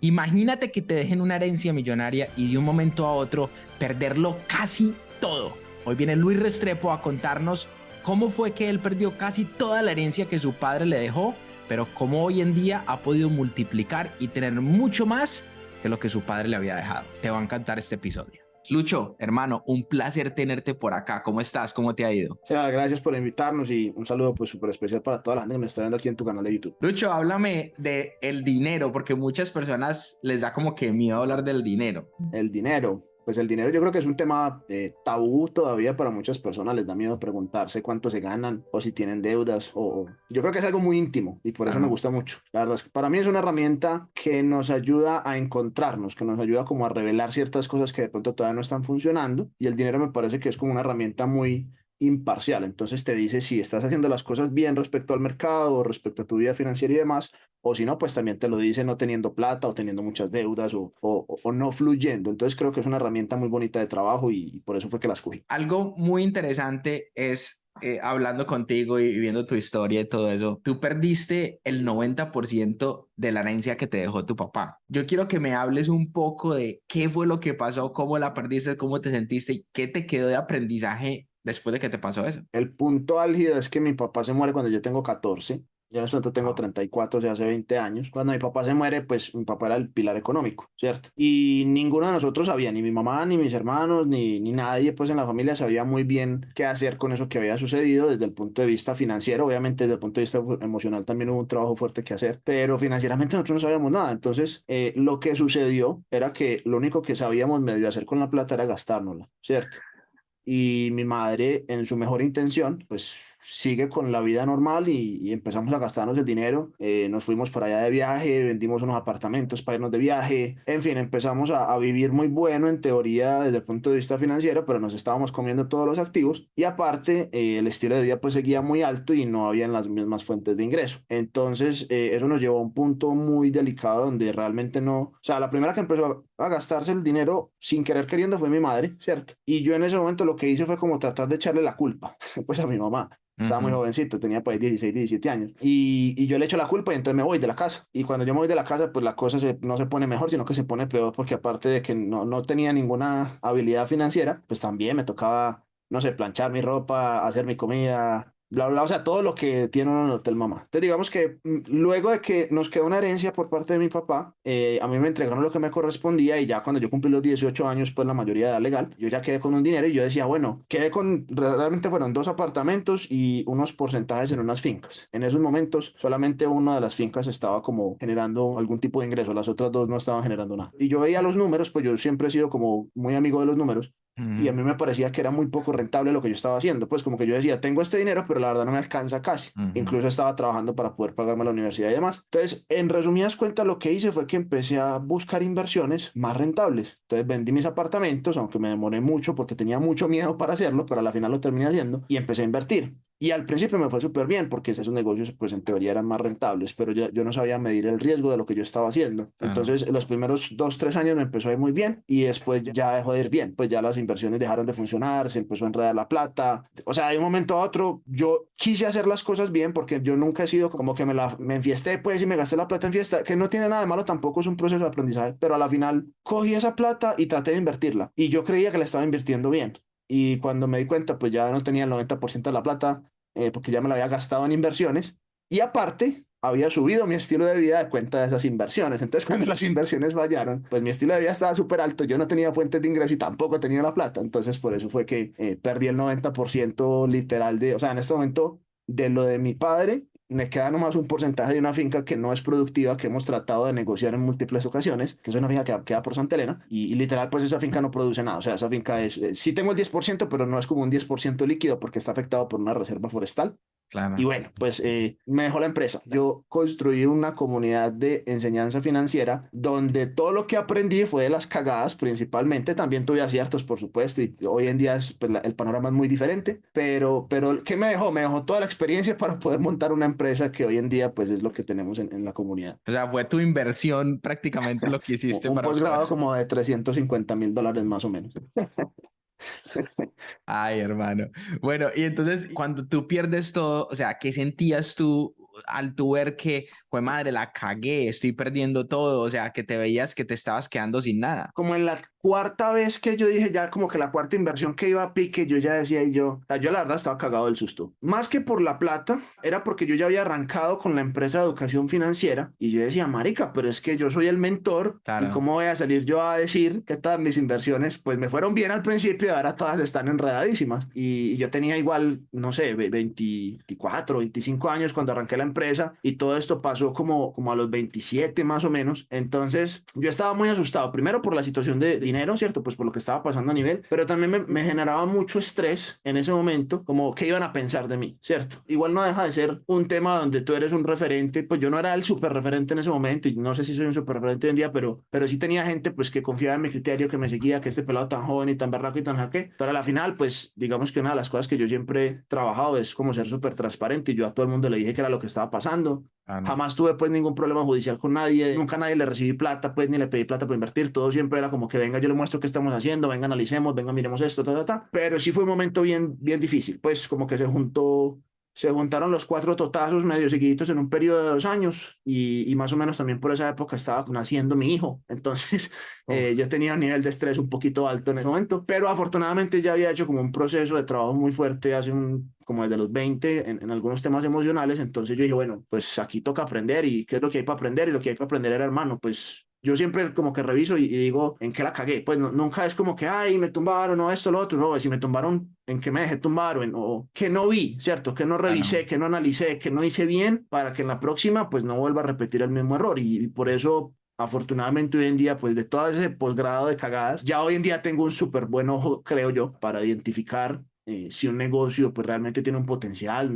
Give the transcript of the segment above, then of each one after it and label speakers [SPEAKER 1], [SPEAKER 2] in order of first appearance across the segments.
[SPEAKER 1] Imagínate que te dejen una herencia millonaria y de un momento a otro perderlo casi todo. Hoy viene Luis Restrepo a contarnos cómo fue que él perdió casi toda la herencia que su padre le dejó, pero cómo hoy en día ha podido multiplicar y tener mucho más que lo que su padre le había dejado. Te va a encantar este episodio. Lucho, hermano, un placer tenerte por acá. ¿Cómo estás? ¿Cómo te ha ido?
[SPEAKER 2] O sea, gracias por invitarnos y un saludo pues súper especial para toda la gente que nos está viendo aquí en tu canal de YouTube.
[SPEAKER 1] Lucho, háblame de el dinero, porque muchas personas les da como que miedo hablar del dinero.
[SPEAKER 2] El dinero. Pues el dinero yo creo que es un tema tabú todavía para muchas personas, les da miedo preguntarse cuánto se ganan o si tienen deudas o yo creo que es algo muy íntimo y por eso me
[SPEAKER 1] Claro.
[SPEAKER 2] gusta mucho. La verdad es que para mí es una herramienta que nos ayuda a encontrarnos, que nos ayuda como a revelar ciertas cosas que de pronto todavía no están funcionando y el dinero me parece que es como una herramienta muy imparcial. Entonces te dice si estás haciendo las cosas bien respecto al mercado, respecto a tu vida financiera y demás, o si no, pues también te lo dice no teniendo plata o teniendo muchas deudas o no fluyendo. Entonces creo que es una herramienta muy bonita de trabajo y por eso fue que la escogí.
[SPEAKER 1] Algo muy interesante es, hablando contigo y viendo tu historia y todo eso, tú perdiste el 90% de la herencia que te dejó tu papá. Yo quiero que me hables un poco de qué fue lo que pasó, cómo la perdiste, cómo te sentiste y qué te quedó de aprendizaje después de que te pasó eso.
[SPEAKER 2] El punto álgido es que mi papá se muere cuando yo tengo 14. Ya en este momento tengo
[SPEAKER 1] Wow.
[SPEAKER 2] 34, o sea, hace 20 años. Cuando mi papá se muere, pues mi papá era el pilar económico, ¿cierto? Y ninguno de nosotros sabía, ni mi mamá, ni mis hermanos, ni nadie, pues en la familia sabía muy bien qué hacer con eso que había sucedido desde el punto de vista financiero. Obviamente, desde el punto de vista emocional también hubo un trabajo fuerte que hacer, pero financieramente nosotros no sabíamos nada. Entonces, lo que sucedió era que lo único que sabíamos medio hacer con la plata era gastárnosla, ¿cierto? Y mi madre, en su mejor intención, pues sigue con la vida normal y empezamos a gastarnos el dinero. Nos fuimos para allá de viaje, vendimos unos apartamentos para irnos de viaje. En fin, empezamos a vivir muy bueno en teoría desde el punto de vista financiero, pero nos estábamos comiendo todos los activos. Y aparte, el estilo de vida pues seguía muy alto y no habían las mismas fuentes de ingreso. Entonces, eso nos llevó a un punto muy delicado donde realmente no... O sea, la primera que empezó a gastarse el dinero sin querer queriendo fue mi madre, ¿cierto? Y yo en ese momento lo que hice fue como tratar de echarle la culpa, pues a mi mamá. Estaba muy
[SPEAKER 1] Ujú.
[SPEAKER 2] jovencito, tenía pues 16, 17 años. Y yo le echo la culpa y entonces me voy de la casa. Y cuando yo me voy de la casa, pues la cosa no se pone mejor, sino que se pone peor porque aparte de que no tenía ninguna habilidad financiera, pues también me tocaba, no sé, planchar mi ropa, hacer mi comida, bla, bla, o sea, todo lo que tiene uno en el hotel mamá. Entonces digamos que luego de que nos quedó una herencia por parte de mi papá, a mí me entregaron lo que me correspondía y ya cuando yo cumplí los 18 años, pues la mayoría de edad legal, yo ya quedé con un dinero y yo decía, bueno, quedé con, realmente fueron dos apartamentos y unos porcentajes en unas fincas. En esos momentos, solamente una de las fincas estaba como generando algún tipo de ingreso, las otras dos no estaban generando nada. Y yo veía los números, pues yo siempre he sido como muy amigo de los números y a
[SPEAKER 1] Ujú.
[SPEAKER 2] mí me parecía que era muy poco rentable lo que yo estaba haciendo. Pues como que yo decía, tengo este dinero, pero la verdad no me alcanza casi.
[SPEAKER 1] Ujú.
[SPEAKER 2] Incluso estaba trabajando para poder pagarme la universidad y demás. Entonces, en resumidas cuentas, lo que hice fue que empecé a buscar inversiones más rentables. Entonces, vendí mis apartamentos, aunque me demoré mucho porque tenía mucho miedo para hacerlo, pero a la final lo terminé haciendo y empecé a invertir. Y al principio me fue súper bien porque esos negocios, pues en teoría eran más rentables, pero yo no sabía medir el riesgo de lo que yo estaba haciendo.
[SPEAKER 1] Claro.
[SPEAKER 2] Entonces, los primeros 2, 3 años me empezó a ir muy bien y después ya dejó de ir bien. Pues ya las inversiones dejaron de funcionar, se empezó a enredar la plata. O sea, de un momento a otro, yo quise hacer las cosas bien porque yo nunca he sido como que me enfiesté, pues, y me gasté la plata en fiesta, que no tiene nada de malo, tampoco es un proceso de aprendizaje, pero a la final cogí esa plata y traté de invertirla. Y yo creía que la estaba invirtiendo bien. Y cuando me di cuenta, pues ya no tenía el 90% de la plata porque ya me la había gastado en inversiones y aparte había subido mi estilo de vida de cuenta de esas inversiones. Entonces, cuando las inversiones fallaron, pues mi estilo de vida estaba súper alto, yo no tenía fuentes de ingreso y tampoco tenía la plata. Entonces, por eso fue que perdí el 90% literal de, o sea, en este momento, de lo de mi padre, me queda nomás un porcentaje de una finca que no es productiva, que hemos tratado de negociar en múltiples ocasiones, que es una finca que queda por Santa Elena, y literal, pues esa finca no produce nada. O sea, esa finca es, sí tengo el 10% pero no es como un 10% líquido porque está afectado por una reserva forestal. Y
[SPEAKER 1] Claro.
[SPEAKER 2] bueno, pues me dejó la empresa. Yo construí una comunidad de enseñanza financiera donde todo lo que aprendí fue de las cagadas principalmente. También tuve aciertos, por supuesto, y hoy en día pues, el panorama es muy diferente. Pero ¿qué me dejó? Me dejó toda la experiencia para poder montar una empresa que hoy en día pues es lo que tenemos en la comunidad.
[SPEAKER 1] O sea, fue tu inversión prácticamente lo que hiciste
[SPEAKER 2] Un
[SPEAKER 1] para poder.
[SPEAKER 2] posgrado como de $350,000 más o menos.
[SPEAKER 1] Ay, hermano. Bueno, y entonces cuando tú pierdes todo, o sea, ¿qué sentías tú? al tú ver que, fue madre, la cagué, estoy perdiendo todo, o sea, que te veías que te estabas quedando sin nada?
[SPEAKER 2] Como en la cuarta vez que yo dije ya como que la cuarta inversión que iba a pique, yo ya decía y yo, o sea, yo la verdad estaba cagado del susto. Más que por la plata, era porque yo ya había arrancado con la empresa de educación financiera y yo decía, marica, pero es que yo soy el mentor y
[SPEAKER 1] Claro.
[SPEAKER 2] cómo voy a salir yo a decir que todas mis inversiones pues me fueron bien al principio y ahora todas están enredadísimas. Y yo tenía igual, no sé, 24, 25 años cuando arranqué la empresa y todo esto pasó como a los 27 más o menos. Entonces yo estaba muy asustado, primero por la situación de dinero, ¿cierto? Pues por lo que estaba pasando a nivel, pero también me generaba mucho estrés en ese momento, como qué iban a pensar de mí, ¿cierto? Igual no deja de ser un tema donde tú eres un referente, pues yo no era el súper referente en ese momento y no sé si soy un súper referente hoy en día, pero sí tenía gente pues que confiaba en mi criterio, que me seguía, que este pelado tan joven y tan berraco y tan jaque, pero a la final pues digamos que una de las cosas que yo siempre he trabajado es como ser súper transparente y yo a todo el mundo le dije que era lo que estaba pasando.
[SPEAKER 1] Claro.
[SPEAKER 2] Jamás tuve pues ningún problema judicial con nadie, nunca a nadie le recibí plata pues ni le pedí plata para invertir, todo siempre era como que venga yo le muestro qué estamos haciendo, venga analicemos, venga miremos esto, pero sí fue un momento bien difícil, pues como que se juntaron los cuatro totazos medio seguiditos en un periodo de 2 años y más o menos también por esa época estaba naciendo mi hijo, entonces
[SPEAKER 1] Uf.
[SPEAKER 2] yo tenía un nivel de estrés un poquito alto en ese momento, pero afortunadamente ya había hecho como un proceso de trabajo muy fuerte como desde los 20 en algunos temas emocionales, entonces yo dije, bueno, pues aquí toca aprender y qué es lo que hay para aprender y lo que hay para aprender era, hermano, pues yo siempre como que reviso y digo, ¿en qué la cagué? Pues nunca es como que, ay, me tumbaron o esto, lo otro, no, si me tumbaron, ¿en qué me dejé tumbar o que no vi, ¿cierto? Que no
[SPEAKER 1] Claro.
[SPEAKER 2] revisé, que no analicé, que no hice bien para que en la próxima pues no vuelva a repetir el mismo error y por eso afortunadamente hoy en día, pues de todo ese posgrado de cagadas, ya hoy en día tengo un súper buen ojo, creo yo, para identificar si un negocio pues realmente tiene un potencial,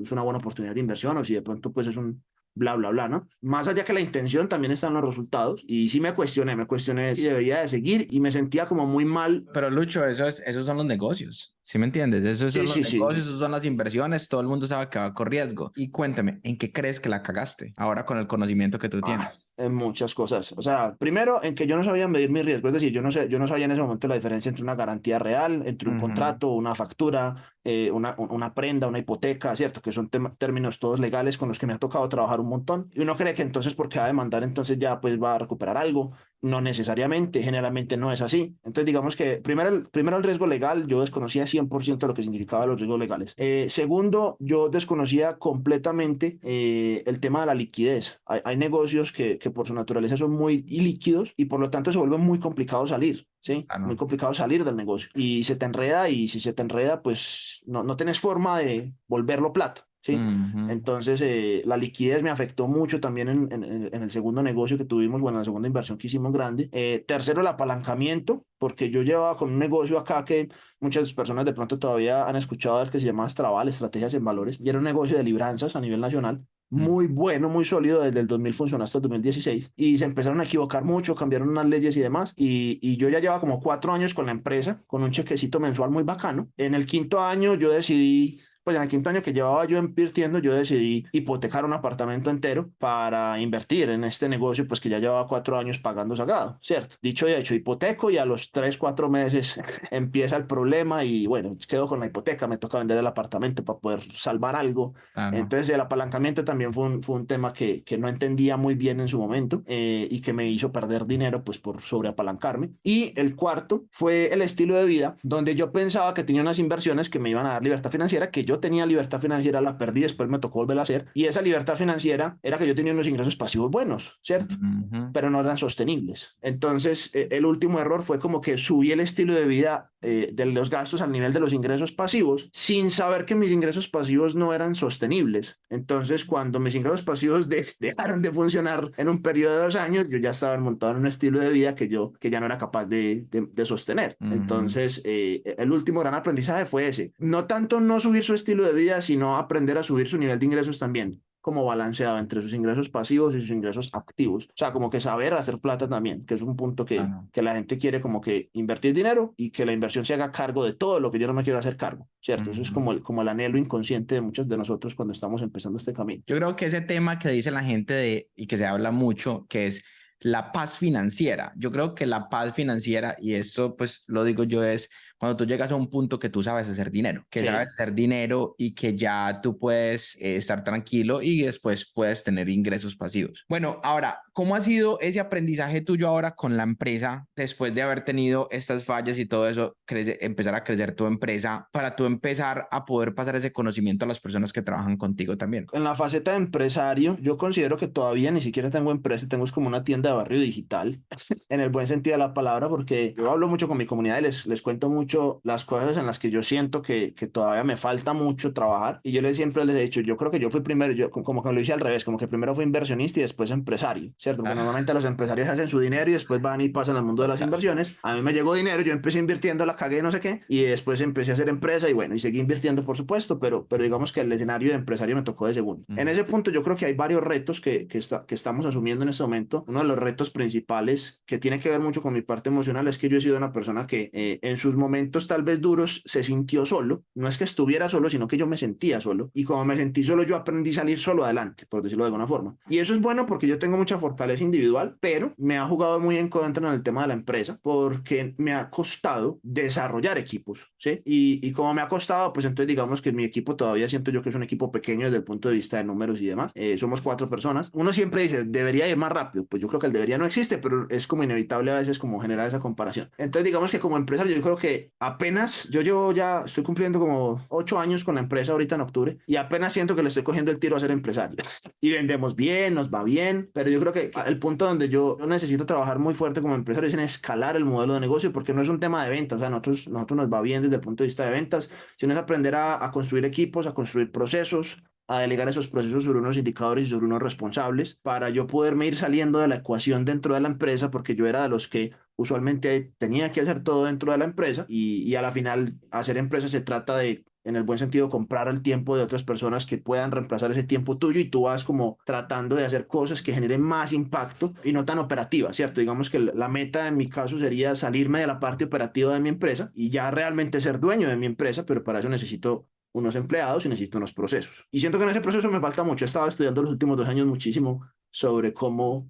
[SPEAKER 2] es una buena oportunidad de inversión o si de pronto pues es un bla, bla, bla, ¿no? Más allá que la intención también están los resultados y sí me cuestioné si debería de seguir y me sentía como muy mal.
[SPEAKER 1] Pero Lucho, esos son los negocios, ¿sí me entiendes? Esos
[SPEAKER 2] Sí,
[SPEAKER 1] son los
[SPEAKER 2] sí, sí.
[SPEAKER 1] negocios, esos son las inversiones, todo el mundo sabe que va con riesgo. Y cuéntame, ¿en qué crees que la cagaste ahora con el conocimiento que tú
[SPEAKER 2] Ah,
[SPEAKER 1] tienes?
[SPEAKER 2] en muchas cosas. O sea, primero en que yo no sabía medir mi riesgo, es decir, yo no sabía en ese momento la diferencia entre una garantía real, entre un
[SPEAKER 1] Ujú.
[SPEAKER 2] contrato, una factura, una prenda, una hipoteca, ¿cierto? Que son términos todos legales con los que me ha tocado trabajar un montón. Y uno cree que entonces porque va a demandar, entonces ya pues va a recuperar algo. No necesariamente, generalmente no es así. Entonces digamos que primero el riesgo legal, yo desconocía 100% lo que significaba los riesgos legales. Segundo, yo desconocía completamente el tema de la liquidez. Hay negocios que por su naturaleza son muy ilíquidos y por lo tanto se vuelve muy complicado salir, ¿sí?
[SPEAKER 1] Ah,
[SPEAKER 2] Muy
[SPEAKER 1] no.
[SPEAKER 2] complicado salir del negocio. Y se te enreda y si se te enreda, pues no tienes forma de volverlo plata. ¿Sí?
[SPEAKER 1] Ujú.
[SPEAKER 2] Entonces, la liquidez me afectó mucho también en el segundo negocio que tuvimos, bueno, en la segunda inversión que hicimos grande. Tercero, el apalancamiento, porque yo llevaba con un negocio acá que muchas personas de pronto todavía han escuchado el que se llama Astraval, Estrategias en Valores, y era un negocio de libranzas a nivel nacional
[SPEAKER 1] Mm.
[SPEAKER 2] muy bueno, muy sólido, desde el 2000 funcionó hasta el 2016 y se empezaron a equivocar mucho, cambiaron unas leyes y demás y yo ya llevaba como 4 años con la empresa, con un chequecito mensual muy bacano. En el quinto año yo decidí, pues en el quinto año que llevaba yo invirtiendo, yo decidí hipotecar un apartamento entero para invertir en este negocio, pues que ya llevaba 4 años pagando sagrado, ¿cierto? Dicho y hecho, hipoteco y a los 3, 4 meses empieza el problema y bueno, quedo con la hipoteca, me toca vender el apartamento para poder salvar algo.
[SPEAKER 1] Ah, no.
[SPEAKER 2] Entonces el apalancamiento también fue un tema que no entendía muy bien en su momento y que me hizo perder dinero pues por sobreapalancarme. Y el cuarto fue el estilo de vida, donde yo pensaba que tenía unas inversiones que me iban a dar libertad financiera, que yo tenía libertad financiera, la perdí, después me tocó volver a hacer. Y esa libertad financiera era que yo tenía unos ingresos pasivos buenos, ¿cierto?
[SPEAKER 1] Ujú.
[SPEAKER 2] Pero no eran sostenibles. Entonces, el último error fue como que subí el estilo de vida de los gastos al nivel de los ingresos pasivos sin saber que mis ingresos pasivos no eran sostenibles. Entonces, cuando mis ingresos pasivos dejaron de funcionar en un periodo de 2 años, yo ya estaba montado en un estilo de vida que ya no era capaz de sostener.
[SPEAKER 1] Ujú.
[SPEAKER 2] Entonces, el último gran aprendizaje fue ese. No tanto no subir su estilo de vida, sino aprender a subir su nivel de ingresos también como balanceado entre sus ingresos pasivos y sus ingresos activos. O sea, como que saber hacer plata también, que es un punto
[SPEAKER 1] Ah,
[SPEAKER 2] que,
[SPEAKER 1] no.
[SPEAKER 2] que la gente quiere como que invertir dinero y que la inversión se haga cargo de todo lo que yo no me quiero hacer cargo, ¿cierto? Eso es
[SPEAKER 1] Ujú.
[SPEAKER 2] como el anhelo inconsciente de muchos de nosotros cuando estamos empezando este camino.
[SPEAKER 1] Yo creo que ese tema que dice la gente y que se habla mucho, que es la paz financiera. Yo creo que la paz financiera, y esto pues lo digo yo, es cuando tú llegas a un punto que tú sabes hacer dinero, que sabes
[SPEAKER 2] Sí.
[SPEAKER 1] hacer dinero y que ya tú puedes estar tranquilo y después puedes tener ingresos pasivos. Bueno, ahora, ¿cómo ha sido ese aprendizaje tuyo ahora con la empresa después de haber tenido estas fallas y todo eso, empezar a crecer tu empresa para tú empezar a poder pasar ese conocimiento a las personas que trabajan contigo también?
[SPEAKER 2] En la faceta de empresario, yo considero que todavía ni siquiera tengo empresa, tengo es como una tienda de barrio digital, en el buen sentido de la palabra, porque yo hablo mucho con mi comunidad y les cuento mucho las cosas en las que yo siento que todavía me falta mucho trabajar. Y yo siempre les he dicho, yo creo que yo fui primero, yo como que lo hice al revés, como que primero fui inversionista y después empresario, ¿cierto? Porque
[SPEAKER 1] Ah,
[SPEAKER 2] normalmente los empresarios hacen su dinero y después van y pasan al mundo de las
[SPEAKER 1] total.
[SPEAKER 2] inversiones. A mí me llegó dinero, yo empecé invirtiendo, la cagué, no sé qué, y después empecé a hacer empresa y bueno, y seguí invirtiendo, por supuesto, pero digamos que el escenario de empresario me tocó de segundo. En
[SPEAKER 1] Ujú.
[SPEAKER 2] ese punto yo creo que hay varios retos que estamos asumiendo en este momento. Uno de los retos principales que tiene que ver mucho con mi parte emocional es que yo he sido una persona que en sus momentos tal vez duros se sintió solo. No es que estuviera solo, sino que yo me sentía solo. Y como me sentí solo, yo aprendí a salir solo adelante, por decirlo de alguna forma. Y eso es bueno porque yo tengo mucha fortaleza individual, pero me ha jugado muy en contra en el tema de la empresa porque me ha costado desarrollar equipos, ¿sí? Y como me ha costado, pues entonces digamos que mi equipo todavía siento yo que es un equipo pequeño desde el punto de vista de números y demás. Somos 4 personas. Uno siempre dice, debería ir más rápido. Pues yo creo que el debería no existe, pero es como inevitable a veces como generar esa comparación. Entonces digamos que como empresario yo creo que apenas, yo llevo ya, estoy cumpliendo como 8 años con la empresa ahorita en octubre y apenas siento que le estoy cogiendo el tiro a ser empresario. Y vendemos bien, nos va bien, pero yo creo que el punto donde yo necesito trabajar muy fuerte como empresario es en escalar el modelo de negocio porque no es un tema de ventas, o sea, nosotros nos va bien desde el punto de vista de ventas, sino es aprender a construir equipos, a construir procesos, a delegar esos procesos sobre unos indicadores y sobre unos responsables para yo poderme ir saliendo de la ecuación dentro de la empresa porque yo era de los que usualmente tenía que hacer todo dentro de la empresa y a la final hacer empresa se trata de en el buen sentido, comprar el tiempo de otras personas que puedan reemplazar ese tiempo tuyo y tú vas como tratando de hacer cosas que generen más impacto y no tan operativas, ¿cierto? Digamos que la meta en mi caso sería salirme de la parte operativa de mi empresa y ya realmente ser dueño de mi empresa, pero para eso necesito unos empleados y necesito unos procesos. Y siento que en ese proceso me falta mucho. He estado estudiando los últimos 2 años muchísimo sobre cómo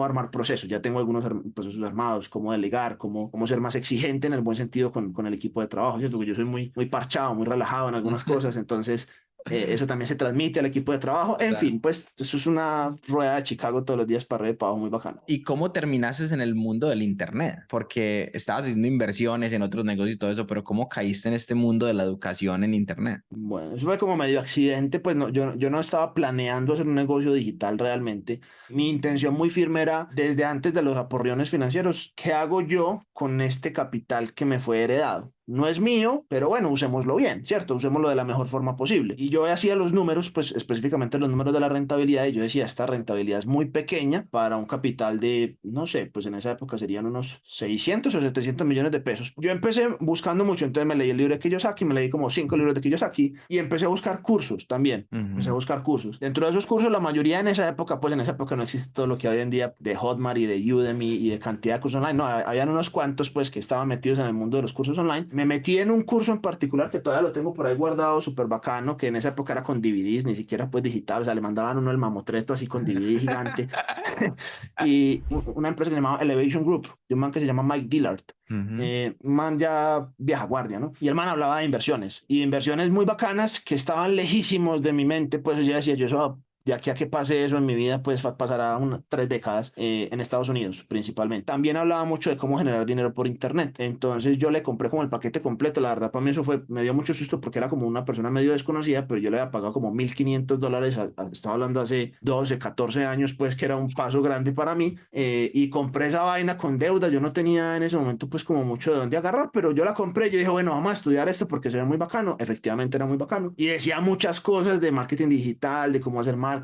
[SPEAKER 2] armar procesos. Ya tengo algunos procesos armados, cómo delegar, cómo ser más exigente en el buen sentido con el equipo de trabajo, ¿cierto? Porque yo soy muy parchado, muy relajado en algunas cosas, entonces eso también se transmite al equipo de trabajo. En
[SPEAKER 1] Total.
[SPEAKER 2] fin, pues eso es una rueda de Chicago todos los días para arriba y para abajo muy bacana.
[SPEAKER 1] ¿Y cómo terminaste en el mundo del Internet? Porque estabas haciendo inversiones en otros negocios y todo eso, pero ¿cómo caíste en este mundo de la educación en Internet?
[SPEAKER 2] Bueno, eso fue como medio accidente, pues no, yo no estaba planeando hacer un negocio digital realmente. Mi intención muy firme era, desde antes de los aporreones financieros, ¿qué hago yo con este capital que me fue heredado? No es mío, pero bueno, usémoslo bien, ¿cierto? Usémoslo de la mejor forma posible. Y yo hacía los números, pues específicamente los números de la rentabilidad, y yo decía, esta rentabilidad es muy pequeña para un capital de, no sé, pues en esa época serían unos 600 o 700 millones de pesos. Yo empecé buscando mucho, entonces me leí el libro de Kiyosaki, me leí como 5 libros de Kiyosaki y empecé a buscar cursos también. Empecé a
[SPEAKER 1] Ujú.
[SPEAKER 2] buscar cursos. Dentro de esos cursos, la mayoría en esa época, pues en esa época no existe todo lo que hay hoy en día de Hotmart y de Udemy y de cantidad de cursos online. No, habían unos cuantos, pues, que estaban metidos en el mundo de los cursos online. Me metí en un curso en particular que todavía lo tengo por ahí guardado, súper bacano, que en esa época era con DVDs, ni siquiera pues digital. O sea, le mandaban uno el mamotreto así con DVD gigante. Y una empresa que se llamaba Elevation Group, de un man que se llama Mike Dillard.
[SPEAKER 1] Ujú.
[SPEAKER 2] Un man ya vieja guardia, ¿no? Y el man hablaba de inversiones y inversiones muy bacanas que estaban lejísimos de mi mente, pues yo decía, yo eso, de aquí a que pase eso en mi vida, pues pasará 3 décadas en Estados Unidos principalmente. También hablaba mucho de cómo generar dinero por internet. Entonces yo le compré como el paquete completo. La verdad, para mí eso me dio mucho susto porque era como una persona medio desconocida, pero yo le había pagado como $1.500. Estaba hablando hace 12 14 años, pues que era un paso grande para mí. Y compré esa vaina con deuda. Yo no tenía en ese momento pues como mucho de dónde agarrar, pero yo la compré. Yo dije, bueno, vamos a estudiar esto porque se ve muy bacano. Efectivamente era muy bacano. Y decía muchas cosas de marketing digital, de cómo hacer marketing.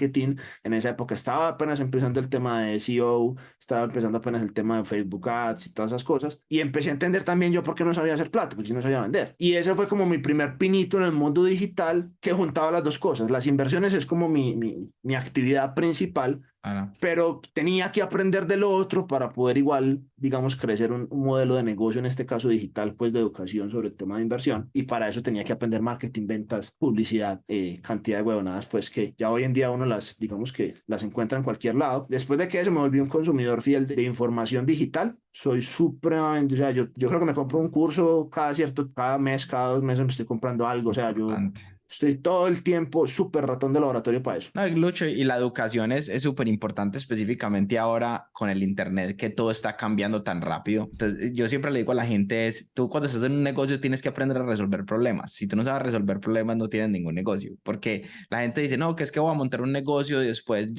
[SPEAKER 2] En esa época estaba apenas empezando el tema de SEO, estaba empezando apenas el tema de Facebook Ads y todas esas cosas. Y empecé a entender también yo por qué no sabía hacer plata, porque yo no sabía vender. Y ese fue como mi primer pinito en el mundo digital que juntaba las dos cosas. Las inversiones es como mi actividad principal,
[SPEAKER 1] Claro.
[SPEAKER 2] pero tenía que aprender de lo otro para poder igual, digamos, crecer un modelo de negocio, en este caso digital, pues de educación sobre el tema de inversión, y para eso tenía que aprender marketing, ventas, publicidad, cantidad de huevonadas, pues que ya hoy en día uno las, digamos que las encuentra en cualquier lado. Después de que eso me volví un consumidor fiel de información digital, soy supremamente, o sea, yo creo que me compro un curso cada mes, cada 2 meses me estoy comprando algo, o sea, yo
[SPEAKER 1] Importante.
[SPEAKER 2] estoy todo el tiempo súper ratón de laboratorio para eso.
[SPEAKER 1] No, y Lucho, y la educación es súper importante, específicamente ahora con el internet, que todo está cambiando tan rápido. Entonces, yo siempre le digo a la gente es, tú cuando estás en un negocio tienes que aprender a resolver problemas. Si tú no sabes resolver problemas, no tienes ningún negocio, porque la gente dice, no, que es que voy a montar un negocio y después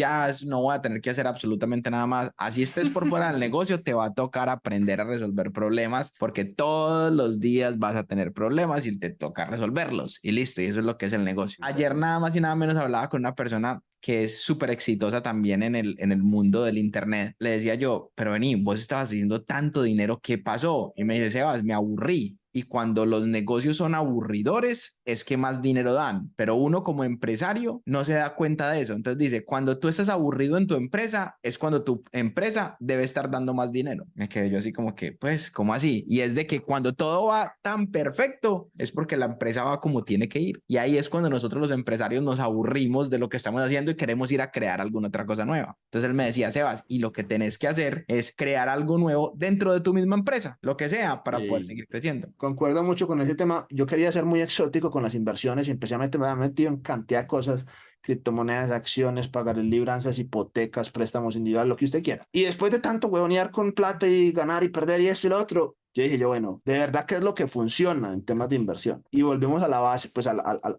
[SPEAKER 1] no voy a tener que hacer absolutamente nada más. Así estés por fuera del negocio, te va a tocar aprender a resolver problemas, porque todos los días vas a tener problemas y te toca resolverlos. Y listo, y eso es lo que es el negocio. Ayer nada más y nada menos hablaba con una persona que es súper exitosa también en el mundo del internet. Le decía yo, pero vení, vos estabas haciendo tanto dinero, ¿qué pasó? Y me dice, Sebas, me aburrí. Y cuando los negocios son aburridores, es que más dinero dan. Pero uno como empresario no se da cuenta de eso. Entonces dice, cuando tú estás aburrido en tu empresa, es cuando tu empresa debe estar dando más dinero. Me quedé yo así como que, pues, ¿cómo así? Y es de que cuando todo va tan perfecto, es porque la empresa va como tiene que ir. Y ahí es cuando nosotros los empresarios nos aburrimos de lo que estamos haciendo y queremos ir a crear alguna otra cosa nueva. Entonces él me decía, Sebas, y lo que tenés que hacer es crear algo nuevo dentro de tu misma empresa, lo que sea, para poder seguir creciendo.
[SPEAKER 2] Concuerdo mucho con ese tema. Yo quería ser muy exótico con las inversiones y empecé a meterme metido en cantidad de cosas, criptomonedas, acciones, pagar libranzas, hipotecas, préstamos individuales, lo que usted quiera. Y después de tanto huevonear con plata y ganar y perder y esto y lo otro, yo dije, bueno, de verdad, ¿qué es lo que funciona en temas de inversión? Y volvemos a la base, pues a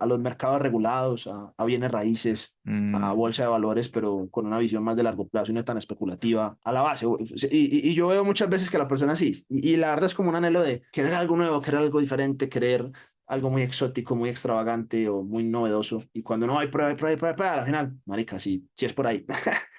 [SPEAKER 2] los mercados regulados, a bienes raíces, a
[SPEAKER 1] Mm,
[SPEAKER 2] bolsa de valores, pero con una visión más de largo plazo y no tan especulativa, a la base. Y yo veo muchas veces que la persona sí, y la verdad es como un anhelo de querer algo nuevo, querer algo diferente, querer algo muy exótico, muy extravagante o muy novedoso. Y cuando no hay prueba, hay prueba, hay prueba, hay prueba, al final, marica, sí, sí es por ahí.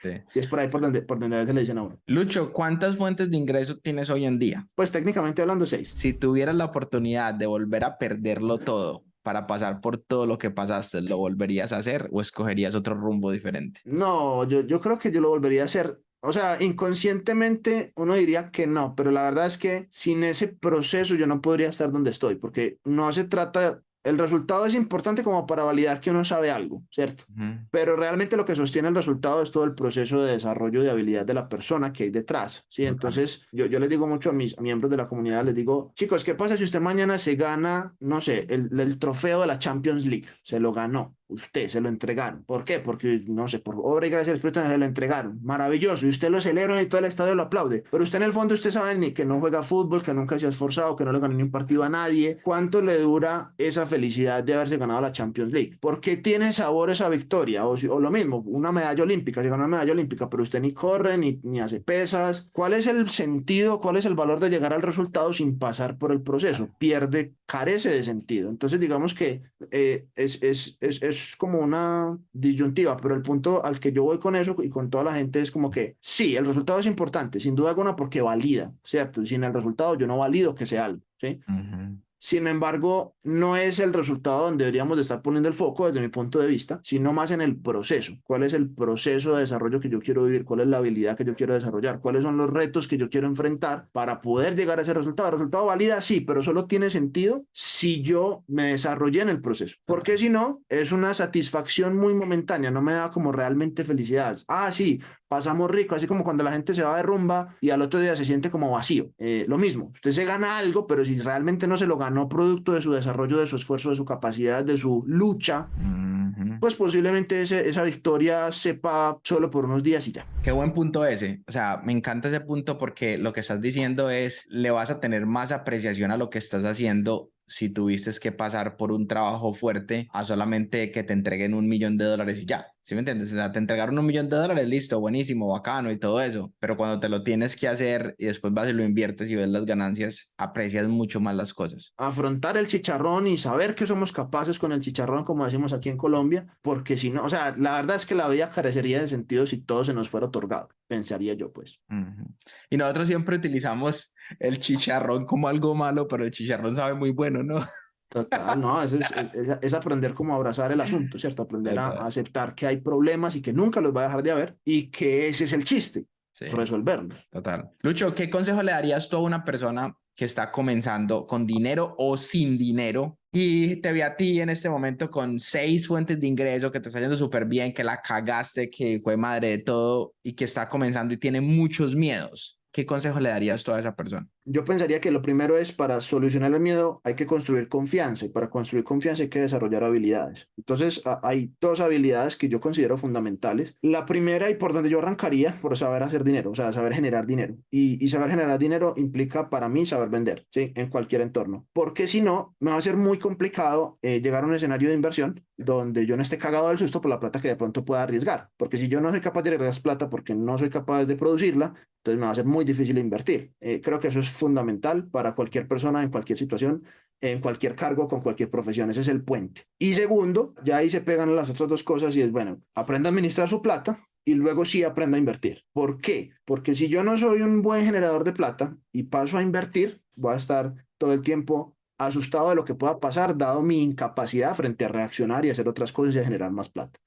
[SPEAKER 1] sí.
[SPEAKER 2] Sí es por donde a veces le dicen a uno.
[SPEAKER 1] Lucho, ¿cuántas fuentes de ingreso tienes hoy en día?
[SPEAKER 2] Pues técnicamente hablando, 6.
[SPEAKER 1] Si tuvieras la oportunidad de volver a perderlo todo para pasar por todo lo que pasaste, ¿lo volverías a hacer o escogerías otro rumbo diferente?
[SPEAKER 2] No, yo creo que yo lo volvería a hacer. O sea, inconscientemente uno diría que no, pero la verdad es que sin ese proceso yo no podría estar donde estoy, porque no se trata, el resultado es importante como para validar que uno sabe algo, ¿cierto?
[SPEAKER 1] Ujú.
[SPEAKER 2] Pero realmente lo que sostiene el resultado es todo el proceso de desarrollo de habilidad de la persona que hay detrás, ¿sí?
[SPEAKER 1] Total.
[SPEAKER 2] Entonces, yo les digo mucho a mis miembros de la comunidad, les digo, chicos, ¿qué pasa si usted mañana se gana, no sé, el trofeo de la Champions League? Se lo ganó. Usted se lo entregaron. ¿Por qué? Porque, no sé, por obra y gracia del Espíritu se lo entregaron. Maravilloso. Y usted lo celebra y todo el estadio lo aplaude. Pero usted en el fondo, usted sabe ni que no juega fútbol, que nunca se ha esforzado, que no le ganó ni un partido a nadie. ¿Cuánto le dura esa felicidad de haberse ganado la Champions League? ¿Por qué tiene sabor esa victoria? O lo mismo, una medalla olímpica. Se ganó una medalla olímpica, pero usted ni corre, ni hace pesas. ¿Cuál es el sentido? ¿Cuál es el valor de llegar al resultado sin pasar por el proceso? Pierde, carece de sentido. Entonces, digamos que es como una disyuntiva, pero el punto al que yo voy con eso y con toda la gente es como que sí, el resultado es importante, sin duda alguna, porque valida, ¿cierto? Y sin el resultado yo no valido que sea algo, ¿sí?
[SPEAKER 1] Ujú.
[SPEAKER 2] Sin embargo, no es el resultado donde deberíamos de estar poniendo el foco desde mi punto de vista, sino más en el proceso. ¿Cuál es el proceso de desarrollo que yo quiero vivir? ¿Cuál es la habilidad que yo quiero desarrollar? ¿Cuáles son los retos que yo quiero enfrentar para poder llegar a ese resultado? El resultado valida, sí, pero solo tiene sentido si yo me desarrollé en el proceso. Porque si no, es una satisfacción muy momentánea, no me da como realmente felicidad. Ah, sí, pasamos rico, así como cuando la gente se va de rumba y al otro día se siente como vacío. Lo mismo, usted se gana algo, pero si realmente no se lo ganó producto de su desarrollo, de su esfuerzo, de su capacidad, de su lucha,
[SPEAKER 1] Ujú.
[SPEAKER 2] pues posiblemente esa victoria sepa solo por unos días y ya.
[SPEAKER 1] Qué buen punto ese. O sea, me encanta ese punto porque lo que estás diciendo es, le vas a tener más apreciación a lo que estás haciendo si tuviste que pasar por un trabajo fuerte a solamente que te entreguen $1 millón y ya. ¿Sí me entiendes? O sea, te entregaron $1 millón, listo, buenísimo, bacano y todo eso. Pero cuando te lo tienes que hacer y después vas y lo inviertes y ves las ganancias, aprecias mucho más las cosas.
[SPEAKER 2] Afrontar el chicharrón y saber que somos capaces con el chicharrón, como decimos aquí en Colombia, porque si no, o sea, la verdad es que la vida carecería de sentido si todo se nos fuera otorgado, pensaría yo, pues.
[SPEAKER 1] Ujú. Y nosotros siempre utilizamos el chicharrón como algo malo, pero el chicharrón sabe muy bueno, ¿no?
[SPEAKER 2] Total, no, es aprender cómo abrazar el asunto, ¿cierto? Aprender a
[SPEAKER 1] Total.
[SPEAKER 2] aceptar que hay problemas y que nunca los va a dejar de haber y que ese es el chiste,
[SPEAKER 1] Sí,
[SPEAKER 2] resolverlos.
[SPEAKER 1] total. Lucho, ¿qué consejo le darías tú a una persona que está comenzando con dinero o sin dinero y te ve a ti en este momento con 6 fuentes de ingreso, que te está yendo súper bien, que la cagaste, que fue madre de todo y que está comenzando y tiene muchos miedos? ¿Qué consejo le darías tú a esa persona?
[SPEAKER 2] Yo pensaría que lo primero es para solucionar el miedo hay que construir confianza y para construir confianza hay que desarrollar habilidades. Entonces hay dos habilidades que yo considero fundamentales. La primera y por donde yo arrancaría por saber hacer dinero, o sea, saber generar dinero. Y saber generar dinero implica para mí saber vender, ¿sí? En cualquier entorno. Porque si no, me va a ser muy complicado llegar a un escenario de inversión donde yo no esté cagado del susto por la plata que de pronto pueda arriesgar. Porque si yo no soy capaz de arriesgar plata porque no soy capaz de producirla, entonces me va a ser muy difícil invertir. Creo que eso es fundamental para cualquier persona en cualquier situación, en cualquier cargo, con cualquier profesión. Ese es el puente. Y segundo, ya ahí se pegan las otras dos cosas y es, bueno, aprenda a administrar su plata y luego sí aprenda a invertir. ¿Por qué? Porque si yo no soy un buen generador de plata y paso a invertir, voy a estar todo el tiempo asustado de lo que pueda pasar, dado mi incapacidad frente a reaccionar y hacer otras cosas y a generar más plata.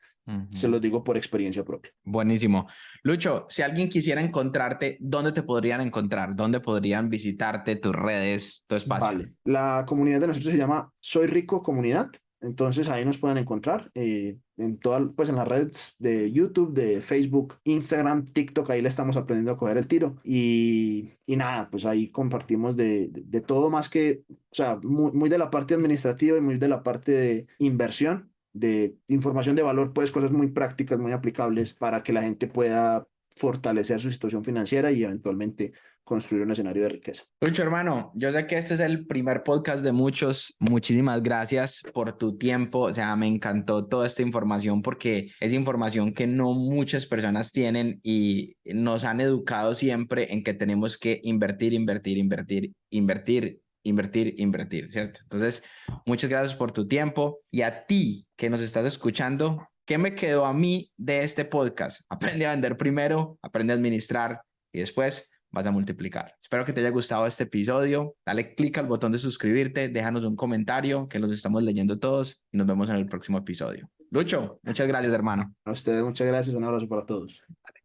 [SPEAKER 2] Se
[SPEAKER 1] Ujú.
[SPEAKER 2] lo digo por experiencia propia.
[SPEAKER 1] Buenísimo. Lucho, si alguien quisiera encontrarte, ¿dónde te podrían encontrar? ¿Dónde podrían visitarte, tus redes, tu espacio?
[SPEAKER 2] Vale, la comunidad de nosotros se llama Soy Rico Comunidad, entonces ahí nos pueden encontrar en todas, pues en las redes de YouTube, de Facebook, Instagram, TikTok, ahí le estamos aprendiendo a coger el tiro y nada, pues ahí compartimos de todo más que, o sea, muy de la parte administrativa y muy de la parte de inversión, de información de valor, pues cosas muy prácticas, muy aplicables para que la gente pueda fortalecer su situación financiera y eventualmente construir un escenario de riqueza.
[SPEAKER 1] Lucho, hermano, yo sé que este es el primer podcast de muchos. Muchísimas gracias por tu tiempo. O sea, me encantó toda esta información porque es información que no muchas personas tienen y nos han educado siempre en que tenemos que invertir, invertir, invertir, invertir, invertir, invertir, ¿cierto? Entonces, muchas gracias por tu tiempo y a ti que nos estás escuchando. ¿Qué me quedó a mí de este podcast? Aprende a vender primero, aprende a administrar y después vas a multiplicar. Espero que te haya gustado este episodio. Dale click al botón de suscribirte, déjanos un comentario que los estamos leyendo todos y nos vemos en el próximo episodio. Lucho, muchas gracias, hermano.
[SPEAKER 2] A ustedes muchas gracias, un abrazo para todos.